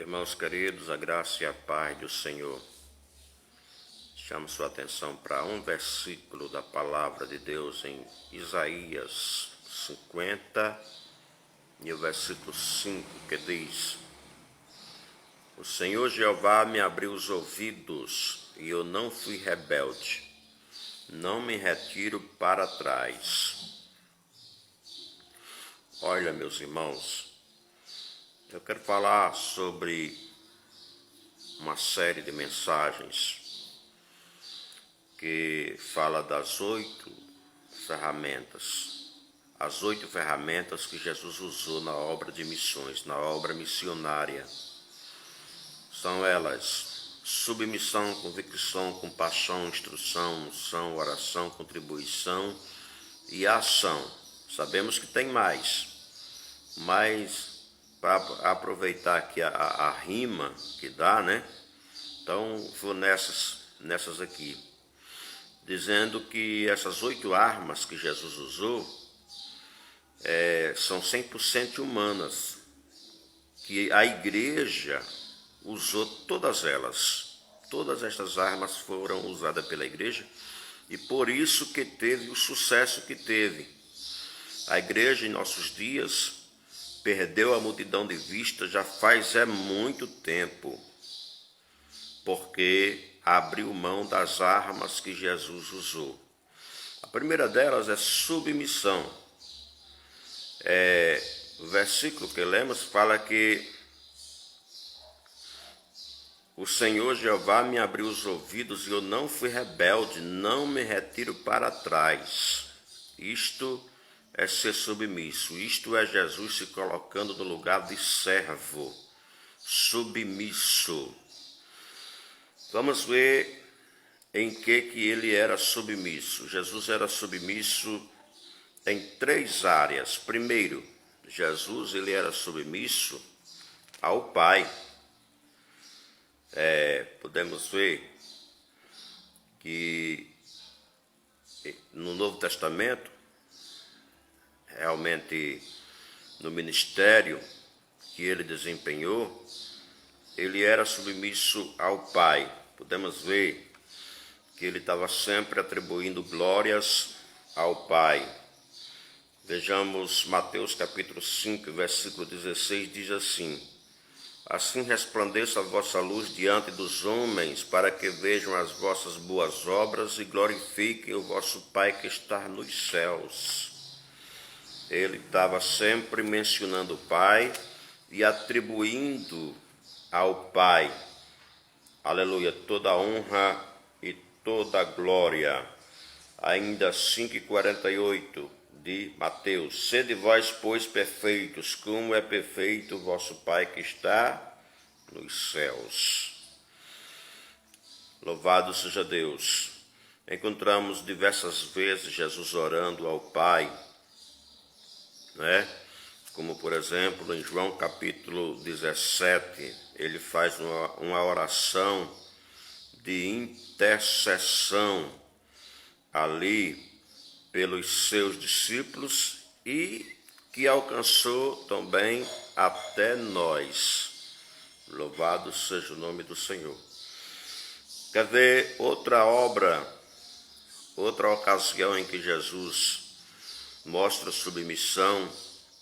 Irmãos queridos, a graça e a paz do Senhor. Chamo sua atenção para um versículo da palavra de Deus em Isaías 50 e o versículo 5, que diz: O Senhor Jeová me abriu os ouvidos e eu não fui rebelde, não me retiro para trás. Olha, meus irmãos, eu quero falar sobre uma série de mensagens que fala das 8 ferramentas, as 8 ferramentas que Jesus usou na obra de missões, na obra missionária. São elas: submissão, convicção, compaixão, instrução, unção, oração, contribuição e ação. Sabemos que tem mais, mas para aproveitar aqui a rima que dá, né? Então, vou nessas aqui, dizendo que essas 8 armas que Jesus usou são 100% humanas, que a igreja usou todas elas. Todas estas armas foram usadas pela igreja e por isso que teve o sucesso que teve. A igreja em nossos dias perdeu a multidão de vista já faz muito tempo, porque abriu mão das armas que Jesus usou. A primeira delas é submissão. O versículo que lemos fala que o Senhor Jeová me abriu os ouvidos e eu não fui rebelde, não me retiro para trás. Isto é ser submisso. Isto é Jesus se colocando no lugar de servo, submisso. Vamos ver em que ele era submisso. Jesus era submisso em 3 áreas. Primeiro, Jesus ele era submisso ao Pai. Podemos ver que no Novo Testamento, realmente no ministério que ele desempenhou, ele era submisso ao Pai. Podemos ver que ele estava sempre atribuindo glórias ao Pai. Vejamos Mateus capítulo 5, versículo 16, diz assim: Assim resplandeça a vossa luz diante dos homens, para que vejam as vossas boas obras e glorifiquem o vosso Pai que está nos céus. Ele estava sempre mencionando o Pai e atribuindo ao Pai, aleluia, toda a honra e toda a glória. Ainda 5:48 de Mateus: Sede vós, pois, perfeitos, como é perfeito o vosso Pai que está nos céus. Louvado seja Deus. Encontramos diversas vezes Jesus orando ao Pai, né? Como por exemplo em João capítulo 17, ele faz uma oração de intercessão ali pelos seus discípulos e que alcançou também até nós. Louvado seja o nome do Senhor. Quer ver outra ocasião em que Jesus mostra submissão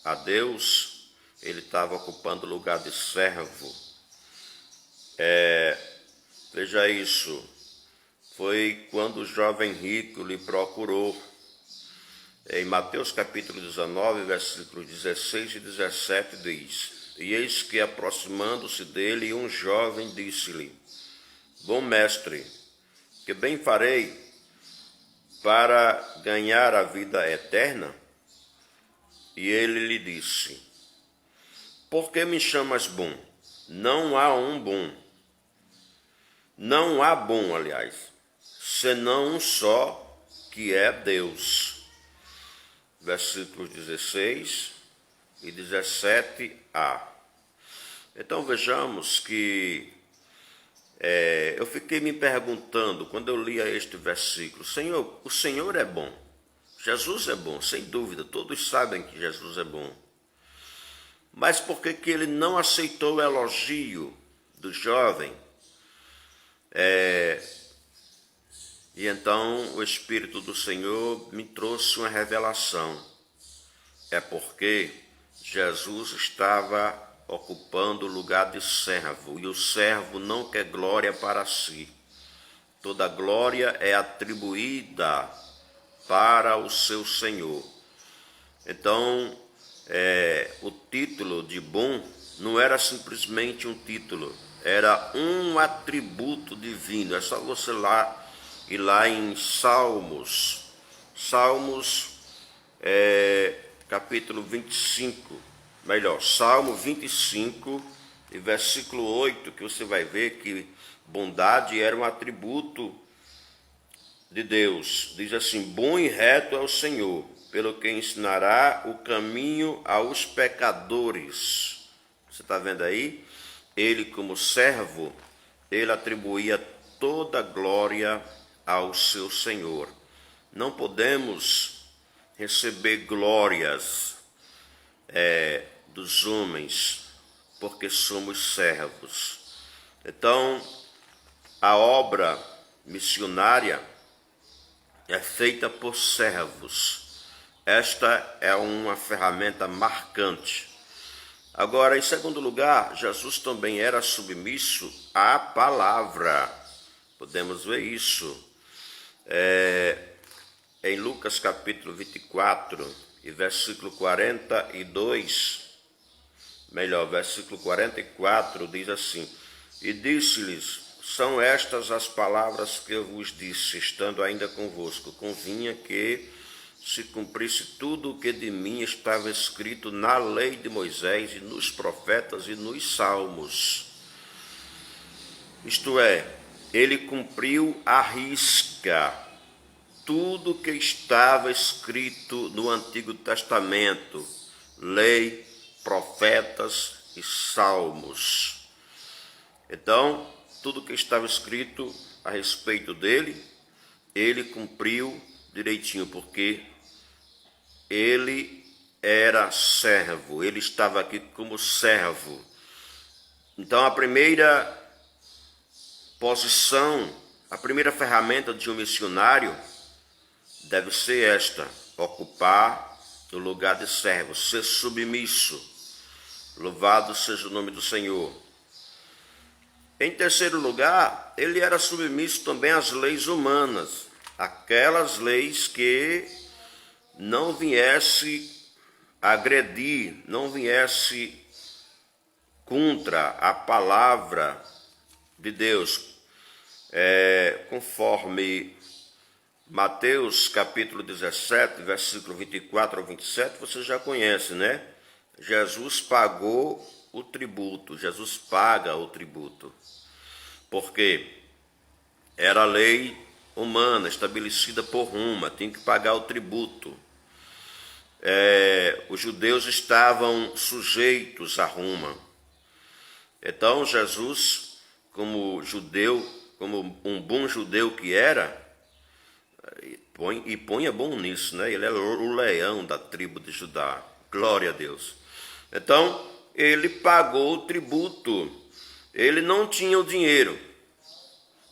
a Deus? Ele estava ocupando o lugar de servo. Veja isso, foi quando o jovem rico lhe procurou. Em Mateus capítulo 19, versículos 16 e 17 diz: E eis que aproximando-se dele um jovem disse-lhe: Bom mestre, que bem farei para ganhar a vida eterna? E ele lhe disse: Por que me chamas bom? Não há um bom. Não há bom, aliás, senão um só, que é Deus. Versículos 16 e 17a. Então vejamos que eu fiquei me perguntando, quando eu lia este versículo: Senhor, o Senhor é bom, Jesus é bom, sem dúvida, todos sabem que Jesus é bom. Mas por que ele não aceitou o elogio do jovem? E então o Espírito do Senhor me trouxe uma revelação. É porque Jesus estava ocupando o lugar de servo, e o servo não quer glória para si. Toda glória é atribuída para o seu Senhor. Então, o título de bom não era simplesmente um título, era um atributo divino. É só você ir lá em Salmos, capítulo 25, Salmo 25, e versículo 8, que você vai ver que bondade era um atributo de Deus. Diz assim: bom e reto é o Senhor, pelo que ensinará o caminho aos pecadores. Você está vendo aí? Ele, como servo, ele atribuía toda a glória ao seu Senhor. Não podemos receber glórias dos homens, porque somos servos. Então, a obra missionária é feita por servos. Esta é uma ferramenta marcante. Agora, em segundo lugar, Jesus também era submisso à palavra. Podemos ver isso. Em Lucas capítulo 24 e versículo 42, versículo 44, diz assim: e disse-lhes: são estas as palavras que eu vos disse, estando ainda convosco. Convinha que se cumprisse tudo o que de mim estava escrito na lei de Moisés, e nos profetas e nos salmos. Isto é, ele cumpriu à risca tudo que estava escrito no Antigo Testamento, lei, profetas e salmos. Então, tudo que estava escrito a respeito dele, ele cumpriu direitinho, porque ele era servo, ele estava aqui como servo. Então, a primeira posição, a primeira ferramenta de um missionário deve ser esta: ocupar o lugar de servo, ser submisso. Louvado seja o nome do Senhor. Em terceiro lugar, ele era submisso também às leis humanas, aquelas leis que não viesse agredir, não viesse contra a palavra de Deus. Conforme Mateus capítulo 17, versículo 24 ao 27, você já conhece, né? Jesus pagou o tributo, Jesus paga o tributo, porque era a lei humana estabelecida por Roma, tinha que pagar o tributo. Os judeus estavam sujeitos a Roma. Então Jesus, como judeu, como um bom judeu que era, põe é bom nisso, né? Ele era o leão da tribo de Judá. Glória a Deus. Então, ele pagou o tributo. Ele não tinha o dinheiro,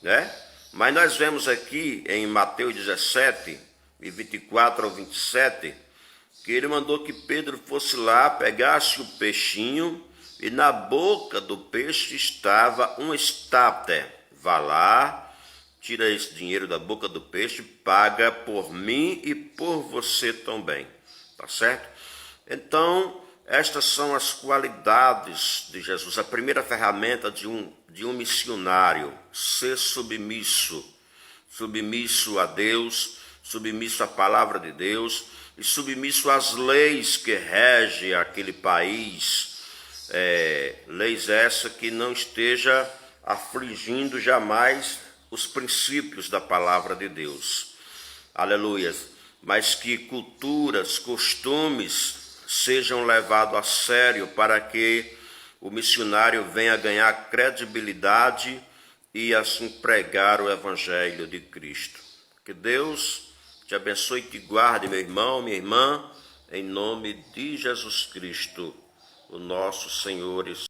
né? Mas nós vemos aqui em Mateus 17, de 24 ao 27, que ele mandou que Pedro fosse lá, pegasse o peixinho, e na boca do peixe estava um estáter. Vá lá, tira esse dinheiro da boca do peixe, paga por mim e por você também. Tá certo? Então, estas são as qualidades de Jesus. A primeira ferramenta de um missionário: ser submisso. Submisso a Deus, submisso à palavra de Deus e submisso às leis que regem aquele país. Leis essa que não esteja afligindo jamais os princípios da palavra de Deus. Aleluias. Mas que culturas, costumes sejam levados a sério, para que o missionário venha ganhar credibilidade e assim pregar o evangelho de Cristo. Que Deus te abençoe e te guarde, meu irmão, minha irmã, em nome de Jesus Cristo. o nosso Senhor e